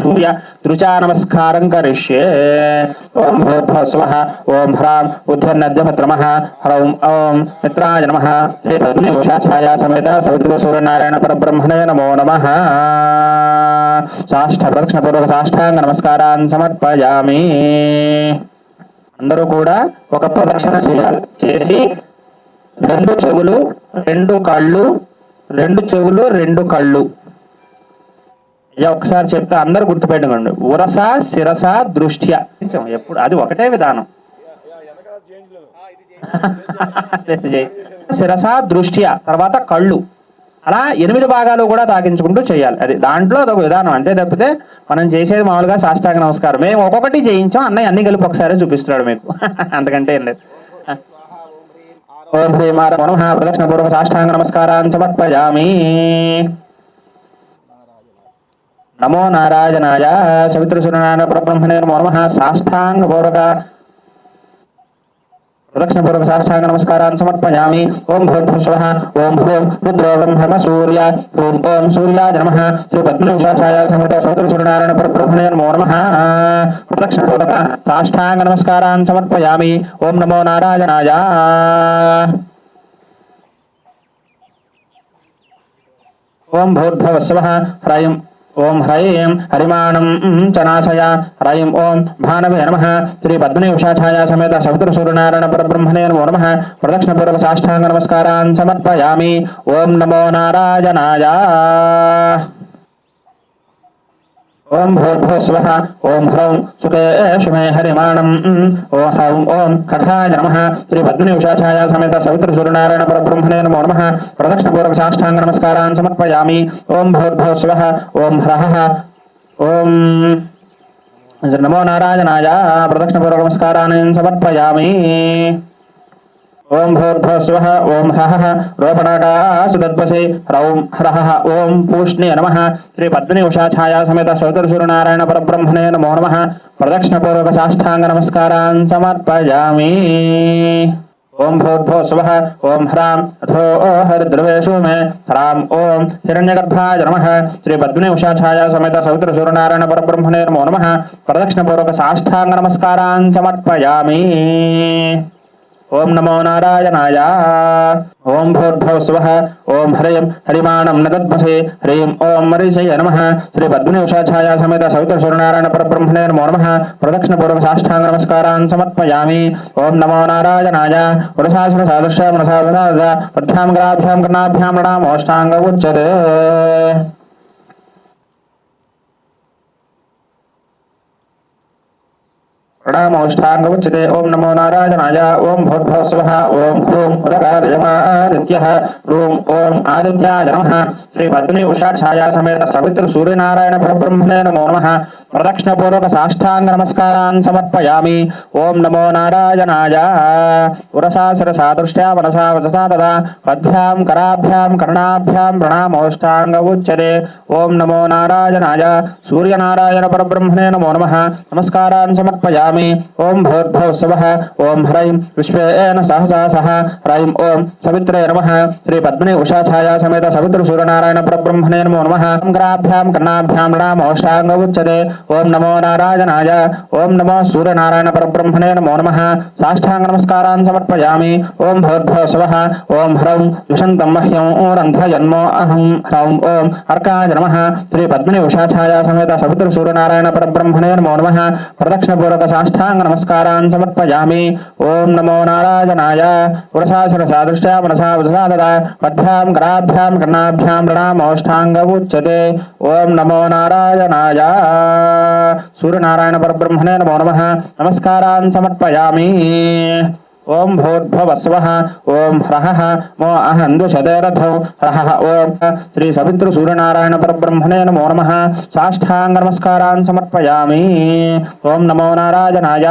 सूर्य दृचा नमस्कारं करिष्ये। ओम भूर्भुवः स्वः ओम ह्रां उद्धरनद्यमत्र नमः ह्रौं ओम मित्राय नमः श्री पद्मनिभूषाछाया समेत सवितृ सूर्यनारायण परब्रह्मणे नमो नमः। प्रदक्षिणपूर्वक साष्टांग नमस्कारान् समर्पयामि। అందరూ కూడా ఒక ప్రదక్షిణ చేయాలి. చేసి రెండు చెవులు రెండు కళ్ళు ఒకసారి చెప్తే అందరూ గుర్తుపెట్టుకోండి. ఉరస శిరస దృష్ట్య ఎప్పుడు అది ఒకటే విధానం. శిరస దృష్ట్య తర్వాత కళ్ళు అలా 8 భాగాలు కూడా తాకించుకుంటూ చేయాలి. అది దాంట్లో అదొక విధానం. అంతే తప్పితే మనం చేసేది మామూలుగా సాష్టాంగ నమస్కారం. మేము ఒక్కొక్కటి చేయించాం, అన్నయ్య అన్ని కలిపి ఒకసారి చూపిస్తున్నాడు మీకు. అంతకంటే ఏం లేదు. ఓం హ్రీం నమః ప్రదక్షిణ పూర్వక సాష్టాంగ నమస్కారాన్ సమర్పయామి. నమో నారాయణాయ సవితృ సూర్యనారాయణ పరబ్రహ్మణే నమో నమః. సాష్టాంగ పూర్వక प्रदक्षिणपूर्वक साष्टांग नमस्कारान् समर्पयामि. ओम भूर्भुवः स्वः ओम ह्रूं रुद्रो ब्रह्म सूर्य ह्रूं ओम सूर्याय नमः. श्री पद्मनिभूषाछाया समेत सवितृ सूर्यनारायण परब्रह्मणे नमो नमः. प्रदक्षिणपूर्वक साष्टांग नमस्कारान् समर्पयामि. ओम नमो नारायणाय. ओम भूर्भुवः स्वः ह्रैं ओम ह्रैं हरिमाणं च नाशय ह्रैं ओम भानवे नमः. श्री पद्मनिभूषाछाया समेत सवितृ सूर्यनारायण परब्रह्मणे नमो नमः. प्रदक्षिणपूर्वक साष्टांग नमस्कारान् समर्पयामि. ओम नमो नारायणाय. ओम भूर्भुवः स्वः ओम ह्रौं सुकेशुमे हरिमाणं ओम ह्रौं ओम खगाय नमः. श्री पद्मनिभूषाछाया समेत सवितृ सूर्यनारायण परब्रह्मणे नमो नमः. प्रदक्षिणपूर्वक साष्टांग नमस्कारान् समर्पयामि. ओम भूर्भुवः स्वः ओम ह्रः ओम नमो नारायणाय. प्रदक्षिणपूर्वक नमस्कारान् समर्पयामि. ओम भूर्भुवः स्वः ओम ह्रः रोपणाकाशुदद्वसे ह्रौं ह्रः ओम पूष्णे नमः. श्री पद्मनिभूषाछाया समेत सवितृ सूर्यनारायण परब्रह्मणे नमो नमः. प्रदक्षिणपूर्वक साष्टांग नमस्कारान् समर्पयामि. ओम भूर्भुवः स्वः ओम ह्रां अथो हरिद्रवेषु मे ह्रां ओम हिरण्यगर्भाय नमः. श्री पद्मनिभूषाछाया समेत सवितृ सूर्यनारायण परब्रह्मणे नमो नमः. प्रदक्षिणपूर्वक साष्टांग नमस्कारान् समर्पयामि. ओम नमो नारायणाय. ओम भूर्भुवः स्वः ओम ह्रैं हरिमाणं नदद्मसे ह्रीं ओम मरीचये नमः. श्री पद्मनिभूषाछाया समेत सवितृ सूर्यनारायण परब्रह्मणे नमो नमः. प्रदक्षिणपूर्वक साष्टांग नमस्कारान् समर्पयामि. ओम नमो नारायणाय. पुरुषासुर सादृश्य मनसा पद्भ्यां ग्राभ्यां कर्णाभ्यां प्रणामोष्टांग उच्यते. प्रणामोष्टांग उच्यते. ओम नमो नारायणाय. ओम भूर्भुवः स्वः ओम ह्रूं उदगादयमादित्यः ह्रूं ओम आदित्याय नमः. श्री पद्मनिभूषाछाया समेत सवितृ सूर्यनारायण परब्रह्मणे नमो नमः. प्रदक्षिणपूर्वक साष्टांग नमस्कारान् समर्पयामि. ओम नमो नारायणाय. उरसा शिरसा दृष्ट्या मनसा वचसा तथा पद्भ्यां कराभ्यां कर्णाभ्यां प्रणामोष्टांग उच्यते. ओम नमो नारायणाय. सूर्यनारायण परब्रह्मणे नमो नमः. नमस्कारान् समर्पयामि. ओम भूर्भुवः स्वः ओम ह्रैं विश्वेन सहसा सह ह्रैं ओम सवित्रे नमः. श्री पद्मनिभूषाछाया समेत सवितृ सूर्यनारायण परब्रह्मणे नमो नमः. ग्राभ्यां कर्णाभ्यां प्रणामोष्टांग उच्यते. ओम नमो नारायणाय. ओम नमो सूर्यनारायण परब्रह्मणे नमो नमः. साष्टांग नमस्कारान् समर्पयामि. ओम भूर्भुवः स्वः ओम ह्रौं विशन्तं मह्यं रन्धयन्मो अहं ह्रौं ओम अर्काय नमः. श्री पद्मनिभूषाछाया समेत सवितृ सूर्यनारायण परब्रह्मणे नमो नमः. प्रदक्षिणपूर्वक साष्टांग नमस्कारान् समर्पयामि. ओम नमो नारायणाय. पुरुषा शिरसा दृष्ट्या मनसा वचसा तथा पद्भ्यां कराभ्यां कर्णाभ्यां प्रणामोष्टांग उच्यते. ओम नमो नारायणाय. सूर्यनारायण परब्रह्मणे नमो नमः. नमस्कारान् समर्पयामि. ओम भूर्भुवः स्वः ओम ह्रः मो अहं द्विषते रथौ ह्रः ओम श्री सवितृ सूर्यनारायण परब्रह्मणे नमो नमः. साष्टांग नमस्कारान् समर्पयामि. ओम नमो नारायणाय.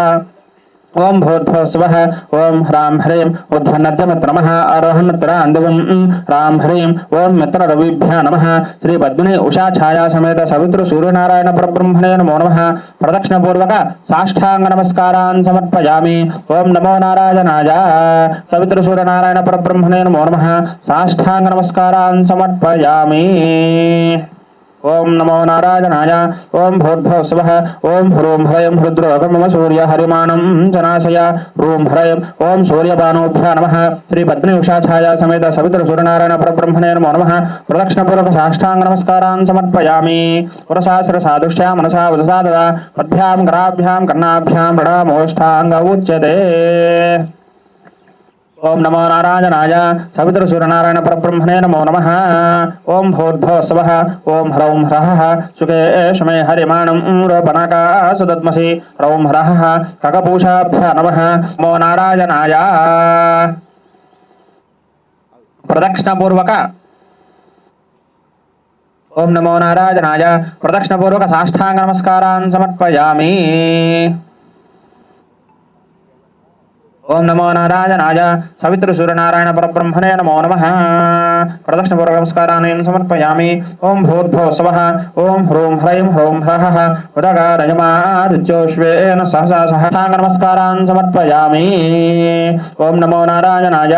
ओम भूर्भुवः स्वः ओम ह्रां ह्रीं उद्धरनद्यमत्र नमः. अरहन्त्रान्दवं ह्रां ह्रीं ओम मित्ररविभ्यः नमः. श्री पद्मनिभूषाछाया समेत सवितृ सूर्यनारायण परब्रह्मणे नमो नमः. प्रदक्षिणपूर्वक साष्टांग नमस्कारान् समर्पयामि. ओम नमो नारायणाय. सवितृ सूर्यनारायण परब्रह्मणे नमो नमः. साष्टांग नमस्कारान् समर्पयामि. ओम नमो नारायणाय ओम भूर्भुवः स्वः ओम ह्रूं ह्रैं रुद्रो मम सूर्य हरिमाणं जनाशय ह्रूं ह्रैं ओम सूर्यपानोभ्यः नमः श्री पद्मिनी उषा छाया समेत सवितृ सूर्यनारायण परब्रह्मणे नमो नमः प्रदक्षिणपूर्वक साष्टांग नमस्कारान् समर्पयामि पुरसास्त्र सादुष्या मनसा वदसा तदा पद्भ्यां कराभ्यां कर्णाभ्यां प्रणामोष्ठांग उच्यते। ओम नमो नारायणाय सवितृ सूर्यनारायण परब्रह्मणे नमो नमः ओम भूर्भुवः स्वः ओम ह्रौं ह्रः सुखे शमे हरिमाणं रोपणाकाशदद्मसि ह्रौं ह्रः खगपूषाभ्यः नमः नमो नारायणाय प्रदक्षिणपूर्वक ओम नमो नारायणाय प्रदक्षिणपूर्वक साष्टांग नमस्कारान् समर्पयामि। ओम नमो नारायणाय सवितृ सूर्यनारायण परब्रह्मणे नमो नमः प्रदक्षिणपूर्वक नमस्कारान् समर्पयामि। ओम भूर्भुवः स्वः ओम ह्रूं ह्रैं ह्रौं ह्रः उदगारयमादित्योश्वेन सहसा साष्टांग नमस्कारान् समर्पयामि। ओम नमो नारायणाय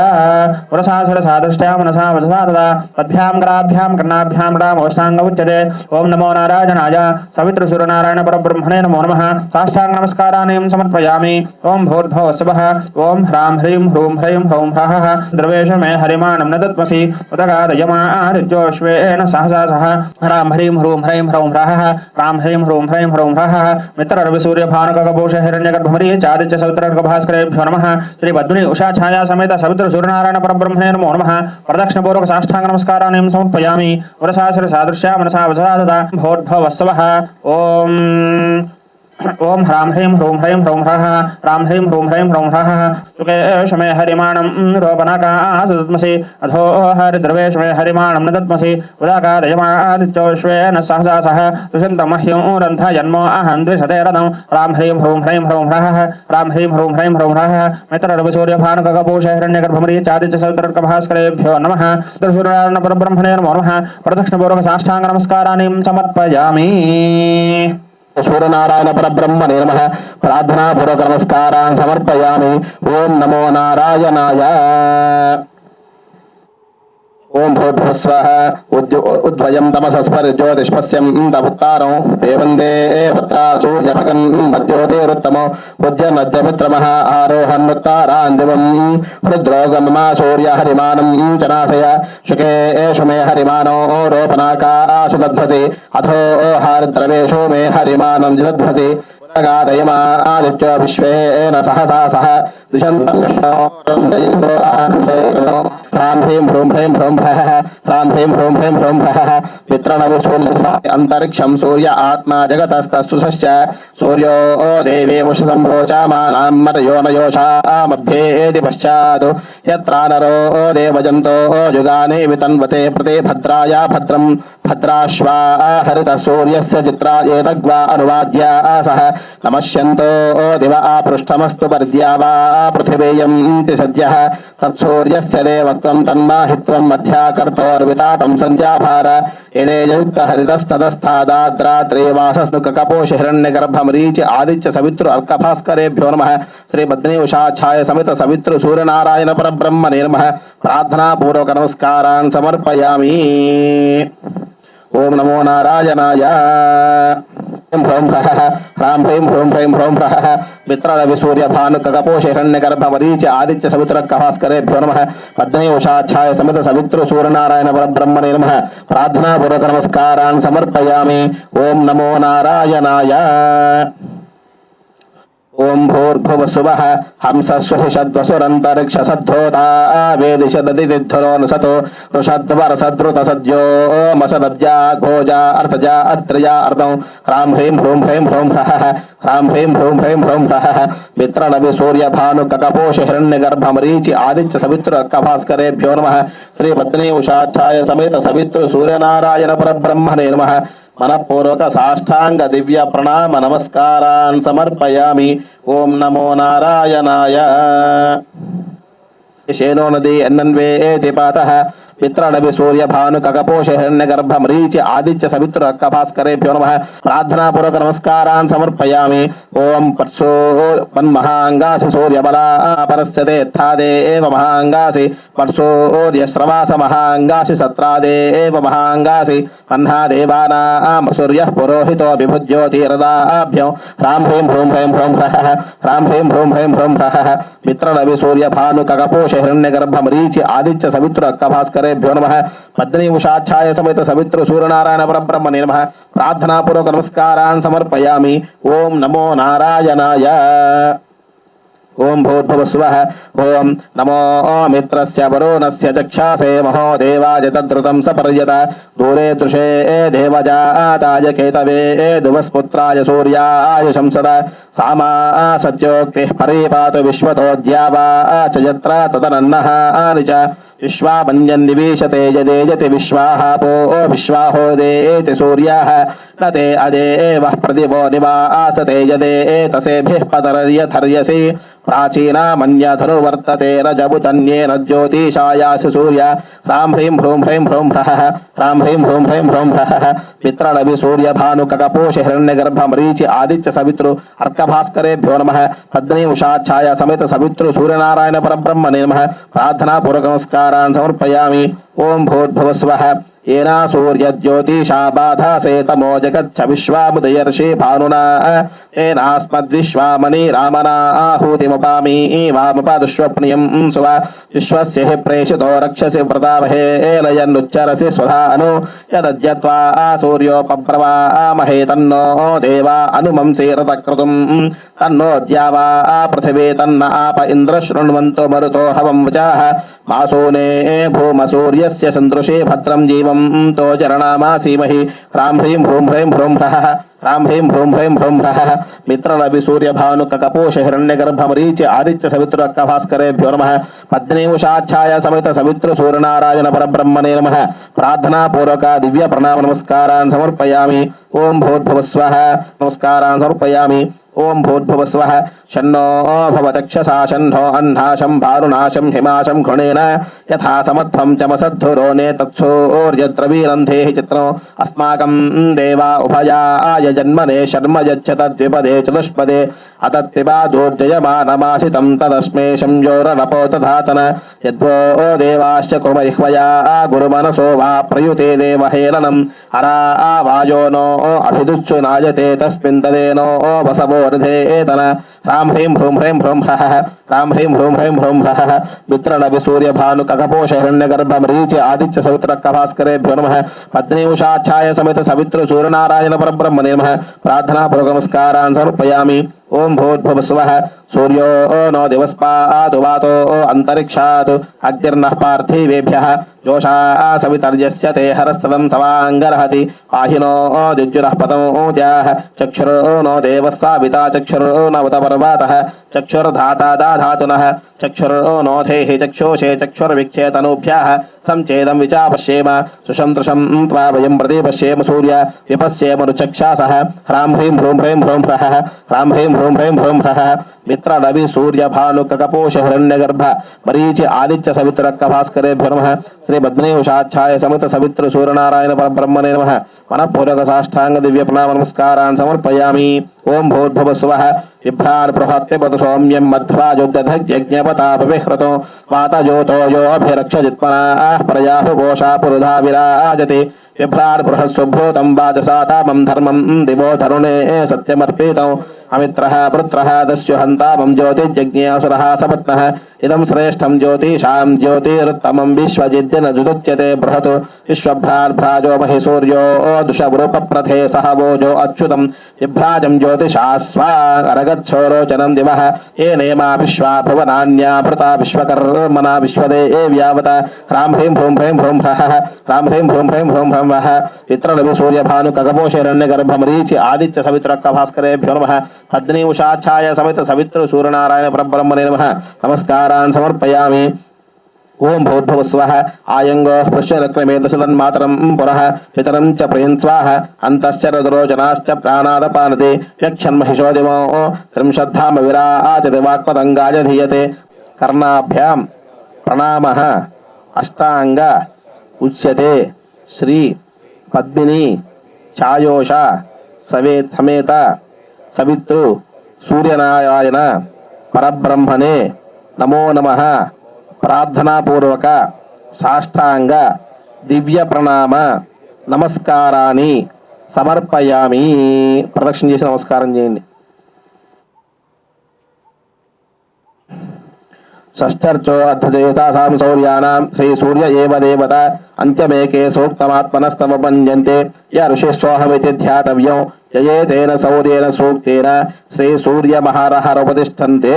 पुरसासुरसादृष्ट्या मनसा वचसा तदा पद्भ्यां कराभ्यां कर्णाभ्यां प्रणामोष्ठांग उच्यते। ओम नमो नारायणाय सवितृ सूर्यनारायण परब्रह्मणे नमो नमः साष्टांग नमस्कारान् समर्पयामि। ओम भूर्भुवः स्वः ओम ह्रां ह्रीं ह्रूं ह्रैं ह्रौं ह्रः द्रवेश मे हरिमाणं न दत्मसि उदगारयमादित्योश्वेन सहसा सह ह्रां ह्रीं ह्रूं ह्रैं ह्रौं ह्रः ह्रां ह्रीं ह्रूं ह्रैं ह्रौं ह्रः मित्ररविसूर्यभानुकगपोष हिरण्यगर्भमरीचादित्य सवितृर्कभास्करेभ्यो नमः श्री पद्मिनी उषा छाया समेत सवितृ सूर्यनारायण परब्रह्मणे नमो नमः प्रदक्षिणपूर्वक साष्टांग नमस्कारान् समर्पयामि पुरसासुर सादृश्या मनसा वचसा तदा भूर्भुवः स्वः ओम ओम ह्रां ह्रीं ह्रूं ह्रैं ह्रौं ह्रः ह्रां ह्रीं ह्रूं ह्रैं ह्रौं ह्रः सुखे शमे हरिमाणं रोपणाकाशदद्मसि अधो हरिद्रवेशमे हरिमाणं न दद्मसि उदाकादयमादित्योश्वेन सहसा सह दुषन्तं मह्यं रन्थयन्मो अहं द्विषते रथं ह्रां ह्रीं ह्रूं ह्रैं ह्रौं ह्रः ह्रां ह्रीं ह्रूं ह्रैं ह्रौं ह्रः मित्ररविसूर्यभानुकगपोष हिरण्यगर्भमरीचादित्य सवितृर्कभास्करेभ्यो नमः सूर्यनारायण परब्रह्मणे नमो नमः प्रदक्षिणपूर्वक साष्टांग नमस्कारान् समर्पयामि। सूर्यनारायण परब्रह्मणे नमः प्रार्थना पूर्वक नमस्कारान् समर्पयामि। ओम नमो नारायणाय ओम भूर्भुवः स्वः उद्वयं तमसस्पर ज्योतिष्पस्यं तमुत्तारो देवन्दे पुत्रा सूर्यभगन् मध्योतिरुत्तमो उद्यनद्यमित्रमः आरोहन्मुत्तारान् दिवं हृद्रोगममा सूर्य हरिमानं जनाशय शुके एषु मे हरिमानो रोपणाकाशु दध्वसि अधो हारद्रवेषु मे हरिमानं जदध्वसि गादयमा आदित्य विश्वेन सहसा सह दिशन्तं ह्रां ह्रीं ह्रूं ह्रैं ह्रौं ह्रः ह्रां ह्रीं ह्रूं ह्रैं ह्रौं ह्रः मित्रणवसूर्य अन्तरिक्षं सूर्य आत्मा जगतस्तस्तुषश्च सूर्यो देवीमुषसम्भोचामानां मतयोनयोषामभ्येति पश्चात् यत्रानरो देवजन्तो युगानि वितन्वते प्रति भद्राय भद्रं भद्राश्वा हरितः सूर्यस्य चित्रा एतग्वा अनुवाद्या सह नमस्यन्तो दिवा पृष्ठमस्तु पर्द्या वा पृथिवीयं सद्यः तत्सूर्यस्य देवत्वं तन्माहित्वं मध्याकर्तोर्वितातं सन्ध्याभार येनेयुक्त हरितस्ततस्तादाद्रात्रेवासस्नुकपोष हिरण्यगर्भमरीच आदित्य सवितृ अर्कभास्करेभ्यो नमः श्री पद्मिनी उषा छाया समेत सवितृ सूर्यनारायण परब्रह्मणे नमः प्रार्थना पूर्वक नमस्कारान् समर्पयामि। ओम नमो नारायणाय ह्रौं ह्रः ह्रां ह्रीं ह्रूं ह्रैं ह्रौं ह्रः मित्ररविसूर्यभानुकगपोष हिरण्यगर्भमरीच आदित्य सवितृर्कभास्करेभ्यो नमः पद्मिनी उषा छाया समेत सवितृ सूर्यनारायण परब्रह्मणे नमः प्रार्थना पूर्वक नमस्कारान् समर्पयामि। ओम नमो नारायणाय ओम भूर्भुवः स्वः हंसस्वहिषद्वसुरन्तरिक्षसद्धोता वेदिषददिद्धुरोऽनुसतो ऋषद्वरसद्रुतसद्यो मसदब्जा घोजा अर्थजा अत्रजा अर्धौ ह्रां ह्रीं ह्रूं ह्रैं ह्रौं ह्रः ह्रां ह्रीं ह्रूं ह्रैं ह्रौं ह्रः मित्रनविसूर्यभानुकगपोष हिरण्यगर्भमरीचि आदित्य सवितृर्कभास्करेभ्यो नमः श्री पद्मिनी उषा छाया समेत सवितृ सूर्यनारायण परब्रह्मणे नमः मनपूर्वक साष्टांग दिव्य प्रणाम नमस्कारान् समर्पयामि। ओम नमो नारायणाय शेनो नदी अन्नन्वे एति पातः మిత్రడవి సూర్య భాను కకపోష హిరణ్య గర్భ మరీచి ఆదిత్య సవిత్రు అక్క భాస్కరేభ్యో నమః ప్రార్థనాపూర్వక నమస్కారాన్ సమర్పయామి. ఓం పర్సో మన్మహాంగాసి సూర్యబలా పరస్యతేత్థాదేవ మహాంగాసి పర్సోర్యశ్రవాస మహాంగాసి సత్రాదేవ మహాంగాసి మహ్నా దేవానాం సూర్యః పురోహితో విభుజ్యోతిరదాభ్యం హ్రాం హ్రీం హ్రూం హ్రైం హ్రౌం హ్రః హ్రాం హ్రీం హ్రూం హ్రైం హ్రౌం హ్రః మిత్రరవి సూర్య భాను కకపోష హిరణ్య గర్భ మరీచి ఆదిత్య సవిత్రు అక్క భాస్కరేభ్యో నమః పద్మిని ఉషాఛాయ సమేత సవిత్రు సూర్యనారాయణ పరబ్రహ్మణే నమః ప్రార్థనాపూర్వక నమస్కారాన్ సమర్పయామి. ఓం నమో నారాయణాయ. ఓం భూర్భువస్సువః. ఓం నమో మిత్రస్య వరుణస్య చక్షాసే మహో దేవాయ తద్రుతం సపర్యత దూరే దృశే దేవజాతాయ కేతవే దువస్పుత్రాయ సూర్యాయ శంసద సామా సత్యోక్తిః పరిపాతు విశ్వతోద్యావా చ యత్ర తదనన్నః ఆని చ విశ్వామన్యన్నివేశతే యదేజతి విశ్వాహాపో విశ్వాహో దేతి సూర్యాః నతే అదేవః ప్రతిభో నివాసతే యదేతసేభిః పతరర్యథర్యసి ప్రాచీనామన్యధను వర్తతే రజబుతన్యేన జ్యోతిషాయాసి సూర్య హ్రాం హ్రీం హ్రూం హ్రైం హ్రౌం హ్రః హ్రాం హ్రీం హ్రూం హ్రైం హ్రౌం హ్రః మిత్రరవి సూర్య భాను కకపోష హిరణ్య గర్భ మరీచి ఆదిత్య సవిత్రు అర్క భాస్కరేభ్యో నమః పద్మిని ఉషాఛాయ సమేత సవిత్రు సూర్యనారాయణ పరబ్రహ్మణే నమః ప్రార్థనాపూర్వక నమస్కారాన్ సమర్పయామి. ఓం భూర్భువస్వః. ఏనా సూర్యజ్యోతిషా బాధాసే తమో జగచ్చ విశ్వాముదయర్షి భానునా ఏనాస్మద్విశ్వామణి రామనా ఆహూతిముపామి వాముపదుష్వప్నియం సువ విశ్వస్య హి ప్రేషితో రక్షసి వ్రతావహే ఏలయన్నుచ్చరసి స్వధాను యదద్యత్వా సూర్యోపప్రవామహే తన్నో దేవా అనుమంసి రతక్రతుం తన్నో ద్యావా పృథివీ తన్న ఆప ఇంద్ర శృణ్వంతు మరుతో హవం వచాః మాసూనే భూమ సూర్యస్య సందృశే భద్రం జీవం తో జరణామాసీమహి హ్రాం హ్రీం హ్రూం హ్రైం హ్రౌం హ్రః హ్రాం హ్రీం హ్రూం హ్రైం హ్రౌం హ్రః మిత్రరవి సూర్య భాను కకపోష హిరణ్య గర్భ మరీచి ఆదిత్య సవిత్రు అక్క భాస్కరేభ్యో నమః పద్మిని ఉషాఛాయ సమేత సవిత్రు సూర్యనారాయణ పరబ్రహ్మణే నమః ప్రార్థనాపూర్వక దివ్య ప్రణామ నమస్కారాన్ సమర్పయామి. ఓం భూర్భువస్వః. నమస్కారాన్ సమర్పయామి. ఓం భూర్భువస్వః. షన్నో భవతక్షసా షణ్ణో అహ్నాశం భారునాశం హిమాశం ఘృణేన యథా సమత్వం చమసద్ధురో నేతత్సూర్యద్రవీరంధే చిత్రం అస్మాకం దేవా ఉభయాయ జన్మనే శర్మ యచ్చతద్విపదే చతుష్పదే అతత్పిబాదోర్జయమానమాశితం తదస్మే సంయోరనపో తధాతన యద్వో దేవాశ్చ కుర్మయిహ్వయా గురుమనసో వా ప్రయుతే దేవహేళనం హరా వాయో నో అభిదుచ్చు నాయతే తస్మిన్ తదేనో వసవోర్ధేతన హ్రాం హ్రీం హ్రూం హ్రైం హ్రౌం హ్రః హ్రాం హ్రీం హ్రూం హ్రైం హ్రౌం హ్రః మిత్రనవి సూర్య భాను కకపోష హిరణ్య గర్భ మరీచి ఆదిత్య సవిత్రు అక్క భాస్కరేభ్యో నమః పద్మిని ఉషాఛాయ సమేత సవిత్రు సూర్యనారాయణ పరబ్రహ్మణే నమః ప్రార్థనాపూర్వక నమస్కారాన్ సమర్పయామి. ఓం భూర్భువస్వః. సూర్యో నో దివస్పాతు వాతో అంతరిక్షాత్ అగ్నిర్నః పార్థివేభ్యః జోషా సవితర్యస్య తే హరస్సదం సవాంగరహతి పాహినో దిద్యుతః పతమోజాః చక్షురో నో దేవస్సావితా చక్షురో నవత పర్వతః చక్షుర్ధాతా దాధాతునః చక్షురో నోధేః చక్షుషే చక్షుర్విఖ్యేతనూభ్యః సంచేదం విచాపశ్యేమ సుషంతృషం త్వా వయం ప్రతి పశ్యేమ సూర్య విపశ్యేమనుచక్షాసః హ్రాం హ్రీం హ్రూం హ్రైం హ్రౌం హ్రః హ్రాం హ్రీం హ్రూం హ్రైం హ్రౌం హ్రః మిత్రరవి సూర్య భాను కకపోష హిరణ్య గర్భ మరీచి ఆదిత్య సవిత్రు అక్క భాస్కరేభ్యో నమః శ్రీ పద్మిని ఉషాఛాయ సమేత సవిత్రు సూర్యనారాయణ పరబ్రహ్మణే నమః మనఃపూర్వక సాష్టాంగ దివ్య ప్రణామ నమస్కారాన్ సమర్పయామి. ఓం భూర్భువస్వః. బిభ్రాన్ బృహత్పిబతు సౌమ్యం మధ్వాజోదధజ్ఞపతాపవిహృతో వాతజోతో యోభిరక్షజిత్మనాః ప్రజాహుఘోషా పురుధా విరాజతి బిభ్రాన్ బృహస్సుభూతం వాచసాతామం ధర్మం దివో తరుణే సత్యమర్పితం అమిత్రః పుత్రః దస్యుహంతామం జ్యోతిర్జజ్ఞేऽసురः సపత్నః ఇదం శ్రేష్టం జ్యోతిషాం జ్యోతిరుత్తమం విశ్వజిద్దిన జుదుచ్యతే బృహత్ విశ్వభ్రార్భ్రాజో మహి సూర్యో దుషవృపప్రథే సహవోజో అచ్యుతం విభ్రాజం జ్యోతిషా స్వా అరగచ్చోరోచనం దివః ఏనేమా విశ్వా భువనాన్యాభృతా విశ్వకర్మణా విశ్వదేవ్యావత హ్రాం హ్రీం హ్రూం హ్రైం హ్రౌం హ్రః హ్రాం హ్రీం హ్రూం హ్రైం హ్రౌం హ్రౌం హ్రః మిత్రనవి సూర్య భాను కకపోష హిరణ్య గర్భ మరీచి ఆదిత్య సవిత్రు అక్క భాస్కరేభ్యో నమః పద్మిని ఉషాఛాయ సమేత సవిత్రు సూర్యనారాయణ పరబ్రహ్మణే నమః నమస్కారాన్ సమర్పయామి. ఓం భూర్భువస్వః. ఆయంగో పృష్యక్రమే దశతన్మాతరం పురః పితరం చ ప్రియంస్వాహ అంతశ్చ రుద్రోజనాశ్చ ప్రాణాదపానతి యక్షన్మహిషో దివో త్రింశద్ధామ విరాజతి వాక్పతంగాయ ధీయతే కర్ణాభ్యాం ప్రణామః అష్టాంగ ఉచ్యతే శ్రీ పద్మిని ఛాయోష సమేత సవితృ సూర్యనారాయణ పరబ్రహ్మణే నమో నమః ప్రార్థనాపూర్వక సాష్టాంగ దివ్య ప్రణామ నమస్కారాన్ని సమర్పయామి. ప్రదక్షిణ చేసి నమస్కారం చేయండి. షష్ఠర్చో అర్ధదేవతాసాం శౌర్యానాం శ్రీ సూర్య ఏవ దేవత అంత్యమేకే సూక్తమాత్మనస్తవ పంజంతే య ఋషిస్వహమితి ధ్యాతవ్యం యయేతేన శౌర్యేన సూక్తేన శ్రీ సూర్య మహారహర ఉపతిష్టంతే.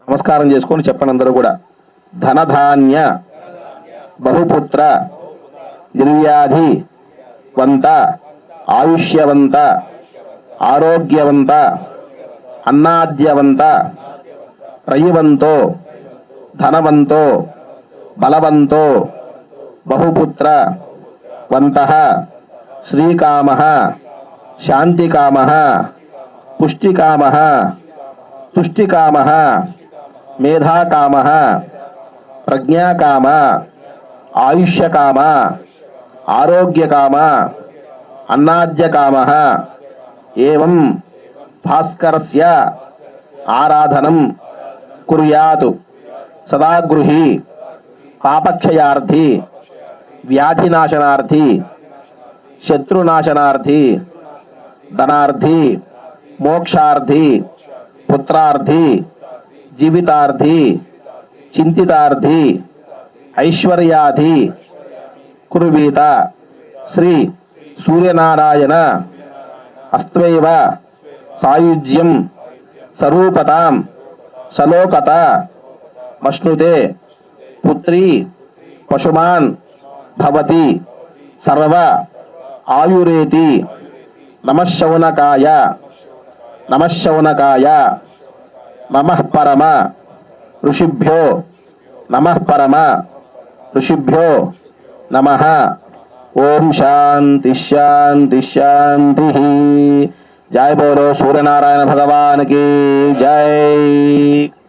నమస్కారం చేసుకొని చెప్పండి అందరూ కూడా. ధనధాన్య బహుపుత్ర నిర్వ్యాధి వంత ఆయుష్యవంత ఆరోగ్యవంత అన్నాద్యవంత రయివంతో ధనవంతో బలవంతో బహుపుత్ర వంతః శ్రీకామః శాంతికామః పుష్టికామః తుష్టికామః మేధాకామః ప్రజ్ఞాకామ ఆయుష్యకామ ఆరోగ్యకామ అన్నాద్యకామః ఏవం భాస్కరస్య ఆరాధనం కుర్యాతు సదా గృహి పాపక్షయార్థి వ్యాధినాశనార్థి శత్రునాశనార్థి ధనార్థి మోక్షార్థి పుత్రార్థి జీవితార్థి చింతితార్థి ఐశ్వర్యాధి కుర్వీత శ్రీ సూర్యనారాయణ అస్త్వైవ సాయుజ్యం సరూపతాం సలోకత మశ్నుతే పుత్రీ పశుమాన్ భవతి సర్వ ఆయురేతి. నమఃశౌనకాయ నమఃశౌనకాయ నమః పరమ ఋషిభ్యో నమః పరమ ఋషిభ్యో నమః. ఓం శాంతి శాంతి శాంతి. జై బోలో సూర్యనారాయణ భగవాన్ की जय.